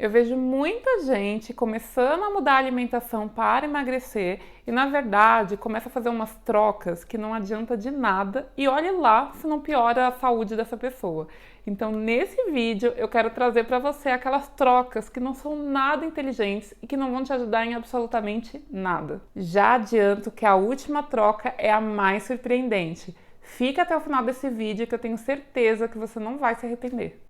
Eu vejo muita gente começando a mudar a alimentação para emagrecer e, na verdade, começa a fazer umas trocas que não adianta de nada e olhe lá se não piora a saúde dessa pessoa. Então, nesse vídeo, eu quero trazer para você aquelas trocas que não são nada inteligentes e que não vão te ajudar em absolutamente nada. Já adianto que a última troca é a mais surpreendente. Fica até o final desse vídeo que eu tenho certeza que você não vai se arrepender.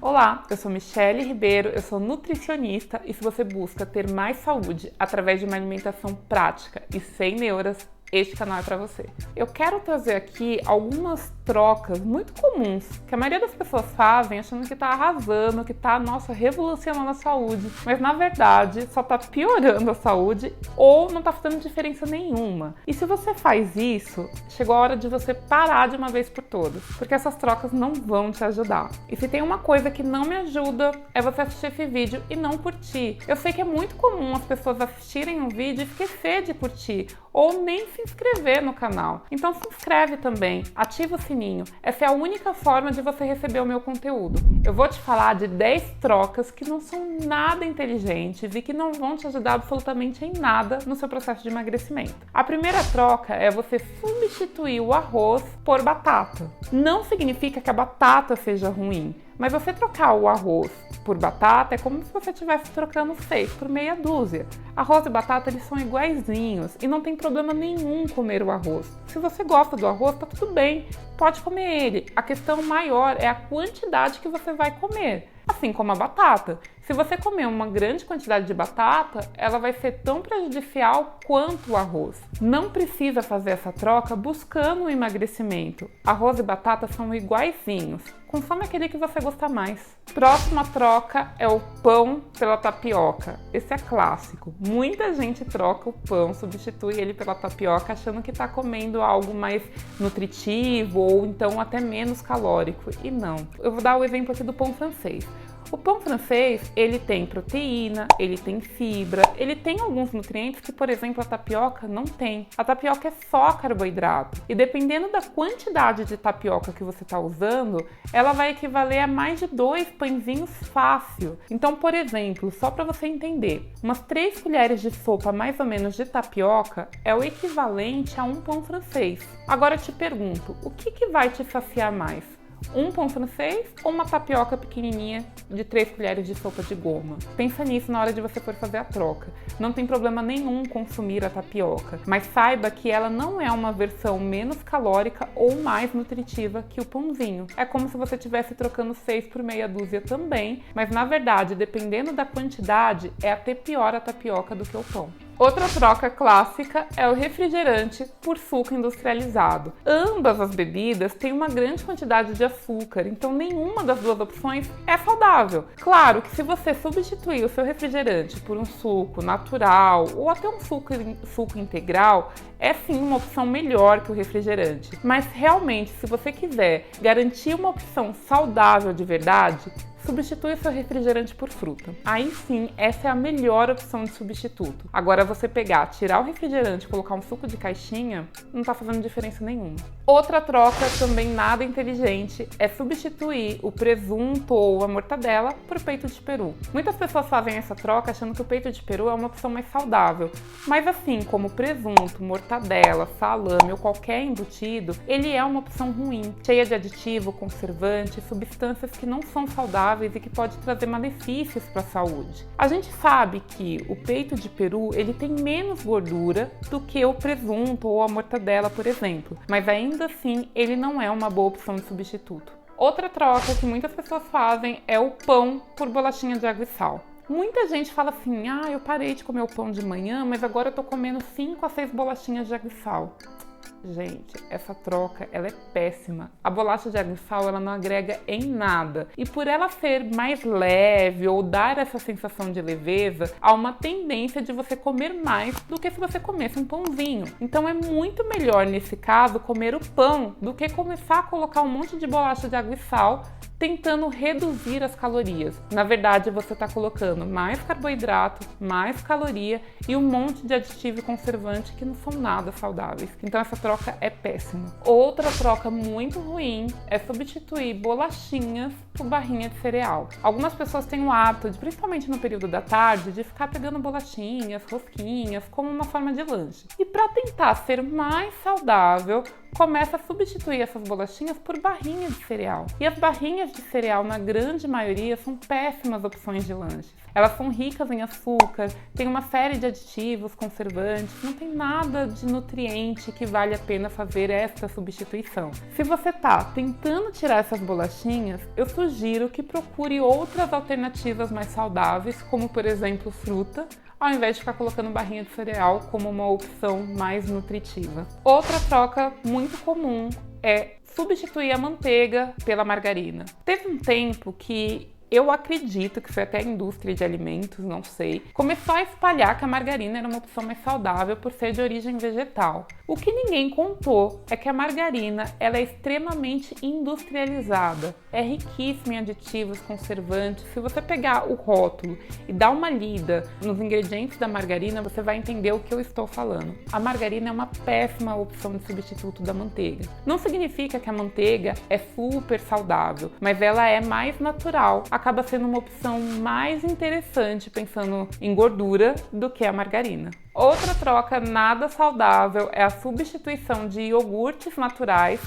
Olá, eu sou Michele Ribeiro, eu sou nutricionista e se você busca ter mais saúde através de uma alimentação prática e sem neuras, este canal é para você. Eu quero trazer aqui algumas trocas muito comuns que a maioria das pessoas fazem achando que tá arrasando, que tá, nossa, revolucionando a saúde, mas na verdade só tá piorando a saúde ou não tá fazendo diferença nenhuma. E se você faz isso, chegou a hora de você parar de uma vez por todas, porque essas trocas não vão te ajudar. E se tem uma coisa que não me ajuda, é você assistir esse vídeo e não curtir. Eu sei que é muito comum as pessoas assistirem um vídeo e esquecer de curtir, ou nem se inscrever no canal. Então se inscreve também, ativa o sininho. Essa é a única forma de você receber o meu conteúdo. Eu vou te falar de 10 trocas que não são nada inteligentes e que não vão te ajudar absolutamente em nada no seu processo de emagrecimento. A primeira troca é você substituir o arroz por batata. Não significa que a batata seja ruim, mas você trocar o arroz por batata é como se você estivesse trocando 6 por meia dúzia. Arroz e batata, eles são iguaizinhos e não tem problema nenhum comer o arroz. Se você gosta do arroz, tá tudo bem, pode comer ele. A questão maior é a quantidade que você vai comer, assim como a batata. Se você comer uma grande quantidade de batata, ela vai ser tão prejudicial quanto o arroz. Não precisa fazer essa troca buscando o emagrecimento. Arroz e batata são iguaizinhos. Consome aquele que você gosta mais. Próxima troca é o pão pela tapioca. Esse é clássico. Muita gente troca o pão, substitui ele pela tapioca, achando que está comendo algo mais nutritivo ou então até menos calórico. E não. Eu vou dar o exemplo aqui do pão francês. O pão francês, ele tem proteína, ele tem fibra, ele tem alguns nutrientes que, por exemplo, a tapioca não tem. A tapioca é só carboidrato. E dependendo da quantidade de tapioca que você está usando, ela vai equivaler a mais de 2 pãezinhos fácil. Então, por exemplo, só para você entender, umas 3 colheres de sopa mais ou menos de tapioca é o equivalente a um pão francês. Agora eu te pergunto, o que vai te saciar mais? Um pão francês ou uma tapioca pequenininha de 3 colheres de sopa de goma? Pensa nisso na hora de você for fazer a troca. Não tem problema nenhum consumir a tapioca, mas saiba que ela não é uma versão menos calórica ou mais nutritiva que o pãozinho. É como se você estivesse trocando 6 por meia dúzia também, mas na verdade, dependendo da quantidade, é até pior a tapioca do que o pão. Outra troca clássica é o refrigerante por suco industrializado. Ambas as bebidas têm uma grande quantidade de açúcar, então nenhuma das duas opções é saudável. Claro que se você substituir o seu refrigerante por um suco natural ou até um suco integral, é sim uma opção melhor que o refrigerante. Mas realmente, se você quiser garantir uma opção saudável de verdade, substitui o seu refrigerante por fruta. Aí sim, essa é a melhor opção de substituto. Agora você pegar, tirar o refrigerante e colocar um suco de caixinha, não tá fazendo diferença nenhuma. Outra troca também nada inteligente é substituir o presunto ou a mortadela por peito de peru. Muitas pessoas fazem essa troca achando que o peito de peru é uma opção mais saudável, mas assim como presunto, mortadela, salame ou qualquer embutido, ele é uma opção ruim, cheia de aditivo, conservante, substâncias que não são saudáveis e que pode trazer malefícios para a saúde. A gente sabe que o peito de peru ele tem menos gordura do que o presunto ou a mortadela, por exemplo, mas ainda assim ele não é uma boa opção de substituto. Outra troca que muitas pessoas fazem é o pão por bolachinha de água e sal. Muita gente fala assim, eu parei de comer o pão de manhã, mas agora eu tô comendo 5 a 6 bolachinhas de água e sal. Gente, essa troca, ela é péssima. A bolacha de água e sal, ela não agrega em nada. E por ela ser mais leve ou dar essa sensação de leveza, há uma tendência de você comer mais do que se você comesse um pãozinho. Então é muito melhor, nesse caso, comer o pão do que começar a colocar um monte de bolacha de água e sal tentando reduzir as calorias. Na verdade, você está colocando mais carboidrato, mais caloria e um monte de aditivo e conservante que não são nada saudáveis. Então essa troca é péssima. Outra troca muito ruim é substituir bolachinhas por barrinha de cereal. Algumas pessoas têm o hábito, principalmente no período da tarde, de ficar pegando bolachinhas, rosquinhas, como uma forma de lanche. E para tentar ser mais saudável, começa a substituir essas bolachinhas por barrinhas de cereal. E as barrinhas de cereal, na grande maioria, são péssimas opções de lanches. Elas são ricas em açúcar, tem uma série de aditivos, conservantes, não tem nada de nutriente que vale a pena fazer esta substituição. Se você está tentando tirar essas bolachinhas, eu sugiro que procure outras alternativas mais saudáveis, como por exemplo fruta, ao invés de ficar colocando barrinha de cereal como uma opção mais nutritiva. Outra troca muito comum é substituir a manteiga pela margarina. Teve um tempo que eu acredito que foi até a indústria de alimentos, não sei, começou a espalhar que a margarina era uma opção mais saudável por ser de origem vegetal. O que ninguém contou é que a margarina ela é extremamente industrializada, é riquíssima em aditivos, conservantes. Se você pegar o rótulo e dar uma lida nos ingredientes da margarina, você vai entender o que eu estou falando. A margarina é uma péssima opção de substituto da manteiga. Não significa que a manteiga é super saudável, mas ela é mais natural, acaba sendo uma opção mais interessante pensando em gordura do que a margarina. Outra troca nada saudável é a substituição de iogurtes naturais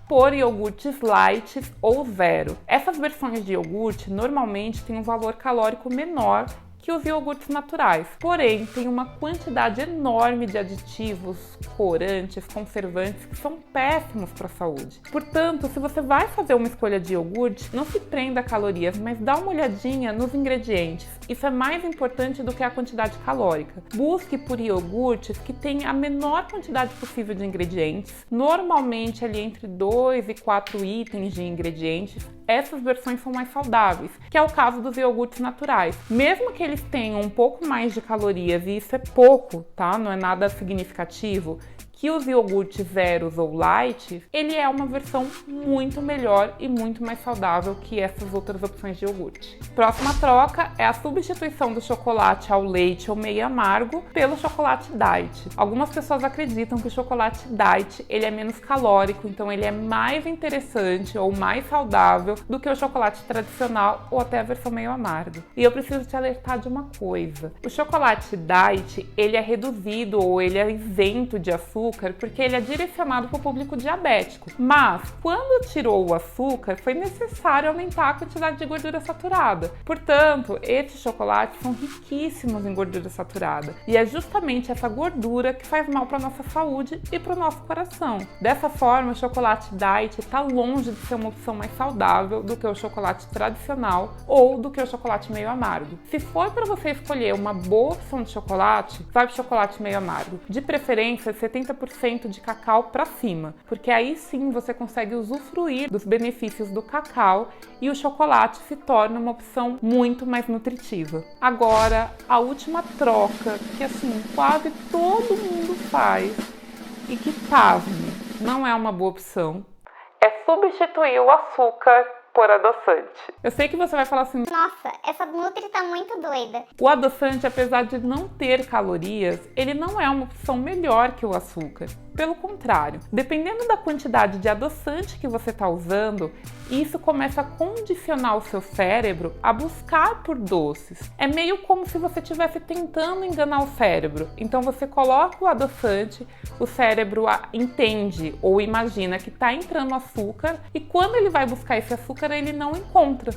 por iogurtes light ou zero. Essas versões de iogurte normalmente têm um valor calórico menor que os iogurtes naturais, porém tem uma quantidade enorme de aditivos, corantes, conservantes que são péssimos para a saúde. Portanto, se você vai fazer uma escolha de iogurte, não se prenda a calorias, mas dá uma olhadinha nos ingredientes. Isso é mais importante do que a quantidade calórica. Busque por iogurtes que tenham a menor quantidade possível de ingredientes, normalmente ali entre 2 e 4 itens de ingredientes. Essas versões são mais saudáveis, que é o caso dos iogurtes naturais. Mesmo que eles tenham um pouco mais de calorias, e isso é pouco, tá? Não é nada significativo, que os iogurtes zeros ou light, ele é uma versão muito melhor e muito mais saudável que essas outras opções de iogurte. Próxima troca é a substituição do chocolate ao leite ou meio amargo pelo chocolate diet. Algumas pessoas acreditam que o chocolate diet ele é menos calórico, então ele é mais interessante ou mais saudável do que o chocolate tradicional ou até a versão meio amargo. E eu preciso te alertar de uma coisa. O chocolate diet, ele é reduzido ou ele é isento de açúcar porque ele é direcionado para o público diabético. Mas, quando tirou o açúcar, foi necessário aumentar a quantidade de gordura saturada. Portanto, esses chocolates são riquíssimos em gordura saturada. E é justamente essa gordura que faz mal para a nossa saúde e para o nosso coração. Dessa forma, o chocolate diet está longe de ser uma opção mais saudável do que o chocolate tradicional ou do que o chocolate meio amargo. Se for para você escolher uma boa opção de chocolate, vai para o chocolate meio amargo. De preferência, 70% de cacau para cima, porque aí sim você consegue usufruir dos benefícios do cacau e o chocolate se torna uma opção muito mais nutritiva. Agora, a última troca que assim quase todo mundo faz e que, pasme, não é uma boa opção, é substituir o açúcar por adoçante. Eu sei que você vai falar assim: nossa, essa Nutri tá muito doida. O adoçante, apesar de não ter calorias, ele não é uma opção melhor que o açúcar. Pelo contrário, dependendo da quantidade de adoçante que você está usando, isso começa a condicionar o seu cérebro a buscar por doces. É meio como se você estivesse tentando enganar o cérebro. Então você coloca o adoçante, o cérebro entende ou imagina que está entrando açúcar e quando ele vai buscar esse açúcar, ele não encontra.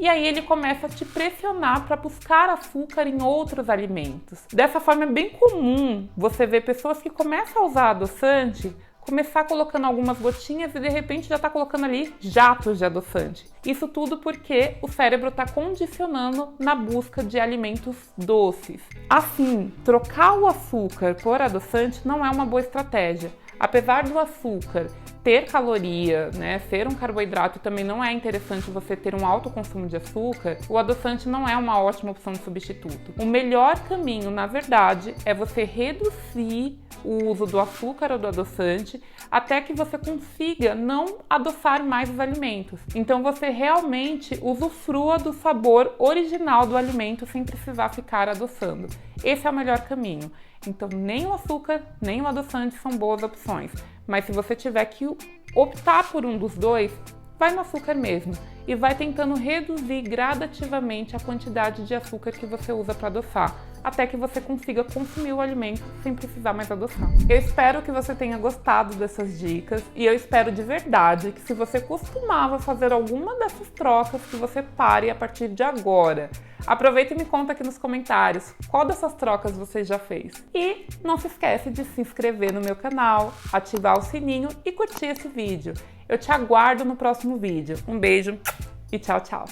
E aí ele começa a te pressionar para buscar açúcar em outros alimentos. Dessa forma é bem comum você ver pessoas que começam a usar adoçante, começar colocando algumas gotinhas e de repente já está colocando ali jatos de adoçante. Isso tudo porque o cérebro está condicionando na busca de alimentos doces. Assim, trocar o açúcar por adoçante não é uma boa estratégia. Apesar do açúcar ter caloria, né, ser um carboidrato, também não é interessante você ter um alto consumo de açúcar, o adoçante não é uma ótima opção de substituto. O melhor caminho, na verdade, é você reduzir o uso do açúcar ou do adoçante até que você consiga não adoçar mais os alimentos. Então você realmente usufrua do sabor original do alimento sem precisar ficar adoçando. Esse é o melhor caminho. Então nem o açúcar, nem o adoçante são boas opções. Mas se você tiver que optar por um dos dois, vai no açúcar mesmo e vai tentando reduzir gradativamente a quantidade de açúcar que você usa para adoçar, até que você consiga consumir o alimento sem precisar mais adoçar. Eu espero que você tenha gostado dessas dicas e eu espero de verdade que, se você costumava fazer alguma dessas trocas, que você pare a partir de agora. Aproveita e me conta aqui nos comentários qual dessas trocas você já fez. E não se esquece de se inscrever no meu canal, ativar o sininho e curtir esse vídeo. Eu te aguardo no próximo vídeo. Um beijo e tchau, tchau!